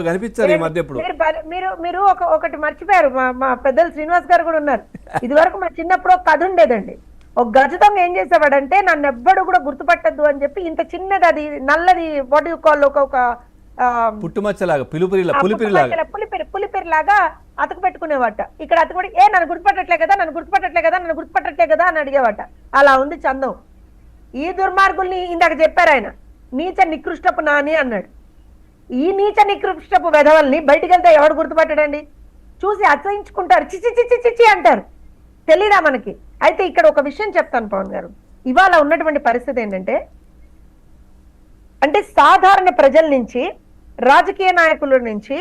కనిపించారు ఈ మధ్య ఇప్పుడు. మీరు ఒకటి మర్చిపోయారు. మా పెద్దలు శ్రీనివాస్ గారు కూడా ఉన్నారు. ఇది వరకు మా చిన్నప్పుడు ఒక కథ ఉండేదండి. ఒక గజ దొంగ ఏం చేసేవాడంటే నన్ను ఎవ్వడు కూడా గుర్తుపట్టద్దు అని చెప్పి ఇంత చిన్నది అది నల్లది వాట్ యు కాల్ ఒక పుట్టుమచ్చలాగా పులిపిరి లాగా అతకు పెట్టుకునేవాట. ఇక్కడ అతకు నన్ను గుర్తుపట్టట్లే కదా అని అడిగేవాట. అలా ఉంది చందం. ఈ దుర్మార్గుల్ని ఇందాక చెప్పారు ఆయన నీచ నికృష్టపు నాని అన్నాడు. ఈ నీచ నికృష్టపు వెధవల్ని బయటికి వెళ్తే ఎవడు గుర్తుపట్టడండి? చూసి అసహించుకుంటారు, చిచి చిచి చిచి అంటారు. తెలీదా మనకి? అయితే ఇక్కడ ఒక విషయం చెప్తాను పవన్ గారు. ఇవాళ ఉన్నటువంటి పరిస్థితి ఏంటంటే సాధారణ ప్రజల నుంచి, రాజకీయ నాయకుల నుంచి,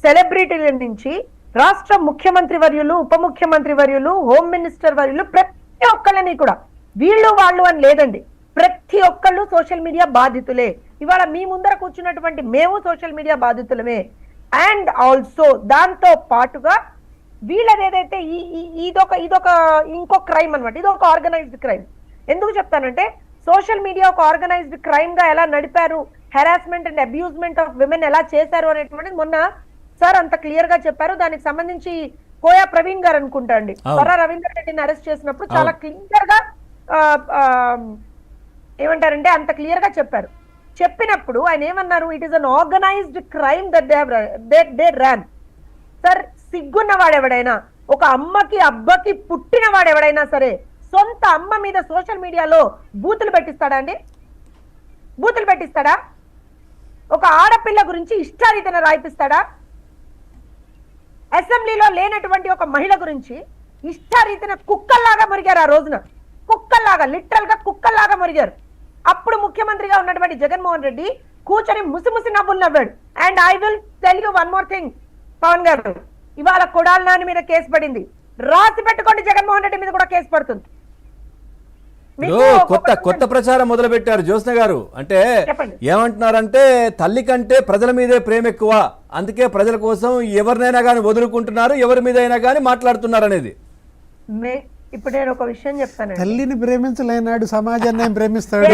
సెలబ్రిటీల నుంచి, రాష్ట్ర ముఖ్యమంత్రి వర్యులు, ఉప ముఖ్యమంత్రి వర్యులు, హోమ్ మినిస్టర్ వర్యులు, ప్రతి ఒక్కళ్ళని కూడా వీళ్ళు వాళ్ళు అని లేదండి, ప్రతి ఒక్కళ్ళు సోషల్ మీడియా బాధితులే. ఇవాళ మీ ముందర కూర్చున్నటువంటి మేము సోషల్ మీడియా బాధితులమే. అండ్ ఆల్సో దాంతో పాటుగా వీళ్ళది ఏదైతే ఇదొక ఇంకో క్రైమ్ అనమాట. ఇది ఒక ఆర్గనైజ్డ్ క్రైమ్. ఎందుకు చెప్తానంటే సోషల్ మీడియా ఒక ఆర్గనైజ్డ్ క్రైమ్ గా ఎలా నడిపారు, harassment and abusement of women ఎలా చేశారు అనేటువంటిది మొన్న సార్ అంత క్లియర్ గా చెప్పారు. దానికి సంబంధించి కోయా ప్రవీణ్ గారు అనుకుంటా అండి పరా రవీందర్ రెడ్డిని అరెస్ట్ చేసినప్పుడు చాలా క్లియర్ గా ఏమంటారంటే అంత క్లియర్ గా చెప్పారు. చెప్పినప్పుడు ఆయన ఏమన్నారు, it is an organised crime that they ran. Sir సిగ్గున్న వాడెవడైనా, ఒక అమ్మకి అబ్బకి పుట్టిన వాడెవడైనా సరే సొంత అమ్మ మీద సోషల్ మీడియాలో బూతులు పెట్టిస్తాడా అండి? బూతులు పెట్టిస్తాడా? ఒక ఆడపిల్ల గురించి ఇష్టారీతన రాయిపిస్తాడా? అసెంబ్లీలో లేనటువంటి ఒక మహిళ గురించి ఇష్టారీతన కుక్కల్లాగా మురిగారు. ఆ రోజున కుక్కల్లాగా, లిటరల్ గా కుక్కల్లాగా మురిగారు. అప్పుడు ముఖ్యమంత్రిగా ఉన్నటువంటి జగన్మోహన్ రెడ్డి కూర్చొని ముసిముసి నవ్వులు నవ్వాడు. And I will tell you one more thing Pavan గారు, ఇవాళ కొడాలి నాని మీద కేసు పడింది. రాసి పెట్టుకోండి, జగన్మోహన్ రెడ్డి మీద కూడా కేసు పడుతుంది. కొత్త ప్రచారం మొదలు పెట్టారు జ్యోత్స్న గారు. అంటే ఏమంటున్నారంటే తల్లి కంటే ప్రజల మీదే ప్రేమ ఎక్కువ, అందుకే ప్రజల కోసం ఎవరినైనా కానీ వదులుకుంటున్నారు, ఎవరి మీద అయినా కానీ మాట్లాడుతున్నారు అనేది. ఇప్పుడు నేను ఒక విషయం చెప్తాను. తల్లిని ప్రేమించలేనాడు సమాజాన్ని ప్రేమిస్తాడు.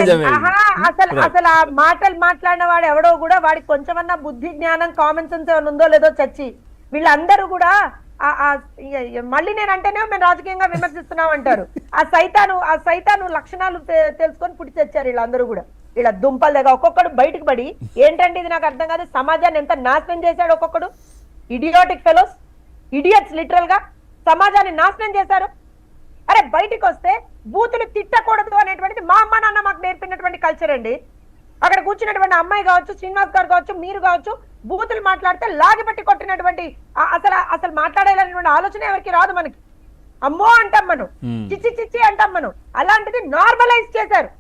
అసలు ఆ మాటలు మాట్లాడిన వాడు ఎవడో కూడా వాడికి కొంచెమన్నా బుద్ధి జ్ఞానం కామన్ సెన్స్ ఏమైనా ఉందో లేదో చచ్చి వీళ్ళందరూ కూడా మళ్ళీ నేను అంటేనే మేము రాజకీయంగా విమర్శిస్తున్నాం అంటారు. ఆ సైతాను లక్షణాలు తెలుసుకొని పుట్టి తెచ్చారు వీళ్ళందరూ కూడా. వీళ్ళ దుంపల దగ్గర ఒక్కొక్కడు బయటకు పడి ఏంటంటే ఇది నాకు అర్థం కాదు, సమాజాన్ని ఎంత నాశనం చేశాడు ఒక్కొక్కడు. ఇడియోటిక్ ఫెలోస్, ఇడియట్స్, లిటరల్ గా సమాజాన్ని నాశనం చేశారు. అరే బయటికి వస్తే బూతులు తిట్టకూడదు అనేటువంటిది మా అమ్మ నాన్న మాకు నేర్పినటువంటి కల్చర్ అండి. అక్కడ కూర్చున్నటువంటి అమ్మాయి కావచ్చు, శ్రీనివాస్ గారు కావచ్చు, మీరు కావచ్చు, బూతులు మాట్లాడితే లాగిపట్టి కొట్టినటువంటి అసలు మాట్లాడాలనేటువంటి ఆలోచన ఎవరికి రాదు. మనకి అమ్మో అంటాం మనం, చిచ్చి చిచ్చి అంటాం మనం. అలాంటిది నార్మలైజ్ చేశారు,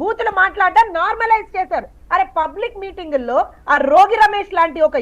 బూతులు మాట్లాడడం నార్మలైజ్ చేశారు. అరే పబ్లిక్ మీటింగుల్లో ఆ రోగి రమేష్ లాంటి ఒక